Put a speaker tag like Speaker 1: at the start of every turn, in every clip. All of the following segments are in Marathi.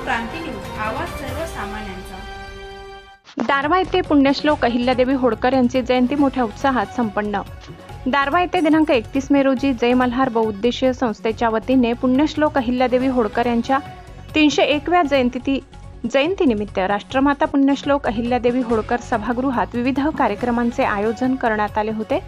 Speaker 1: क्रांती न्यूज, आवाज सर्वसामान्यांचा।
Speaker 2: दारव्हा येथे पुण्यश्लोक अहिल्यादेवी होळकर यांची जयंती मोठ्या उत्साहात संपन्न। दारव्हा येथे दिनांक 31 मे रोजी जय मल्हार बहुउद्देशीय संस्थेच्या वतीने पुण्यश्लोक अहिल्यादेवी होळकर यांच्या 301व्या जयंतीनिमित्त राष्ट्रमाता पुण्यश्लोक अहिल्यादेवी होळकर सभागृहात विविध कार्यक्रमांचे आयोजन करण्यात आले होते।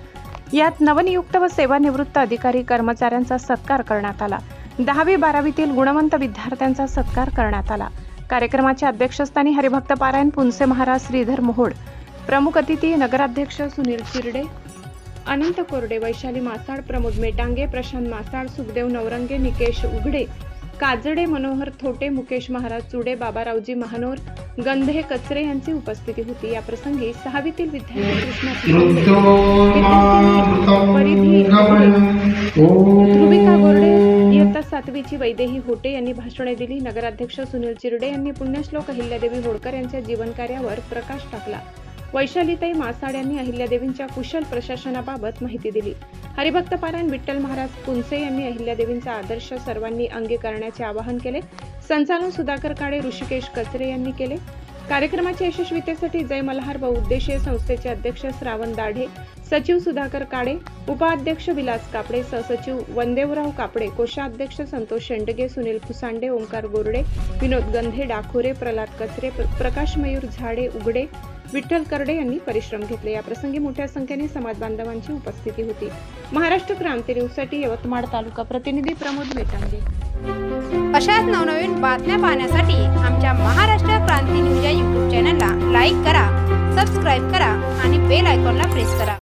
Speaker 2: यात नवनियुक्त व सेवानिवृत्त अधिकारी कर्मचाऱ्यांचा सत्कार करण्यात आला। 10वी 12वीतील गुणवंत विद्यार्थ्यांचा सत्कार करण्यात आला। कार्यक्रमाच्या अध्यक्षस्थानी हरिभक्त पारायण पुनसे महाराज श्रीधर मोहोड, प्रमुख अतिथी नगराध्यक्ष सुनील चिरडे, अनंत कोरडे, वैशाली मासाळ, प्रमोद मेटांगे, प्रशांत मासाळ, सुखदेव नवरंगे, निकेश उघडे, काजडे, मनोहर थोटे, मुकेश महाराज चुडे, बाबारावजी महानोर, गंधे कचरे यांची उपस्थिती होती। या प्रसंगी 6वीतील विद्यार्थी कृष्णा ध्रुविका गोरडे, इयत्ता 7वीची वैदेही होटे यांनी भाषणे दिली। नगराध्यक्ष सुनील चिरडे यांनी पुण्यश्लोक अहिल्यादेवी होळकर यांच्या जीवनकार्यावर प्रकाश टाकला। वैशालीताई मासाड यांनी अहिल्यादेवींच्या कुशल प्रशासनाबाबत माहिती दिली। हरिभक्त पारायण विठ्ठल महाराज पुनसे यांनी अहिल्यादेवींचा आदर्श सर्वांनी अंगीकारण्याचे आवाहन केले। संचालन सुधाकर काळे, ऋषिकेश कचरे यांनी केले। कार्यक्रमाच्या यशस्वीतेसाठी जय मल्हार बहुउद्देशीय संस्थेचे अध्यक्ष श्रावण दाढे, सचिव सुधाकर काळे, उपाध्यक्ष विलास कापडे, सहसचिव वंदेवराव कापडे, कोषाध्यक्ष संतोष शेंडगे, सुनील फुसांडे, ओंकार गोरडे, विनोद गंधे, डाखोरे, प्रल्हाद कचरे, प्रकाश मयूर झाडे उघडे, विठ्ठल करडे यांनी परिश्रम घेतले। या प्रसंगी मोठ्या संख्येने समाज बांधवांची उपस्थिती होती। महाराष्ट्र क्रांती न्यूजसाठी यवतमाळ तालुका प्रतिनिधी प्रमोद मेटांगे।
Speaker 1: अशाच नवनवीन बातम्या पाहण्यासाठी आमच्या महाराष्ट्र क्रांती न्यूज या YouTube चॅनलला लाईक करा, सबस्क्राईब करा आणि बेल आयकॉनला प्रेस करा।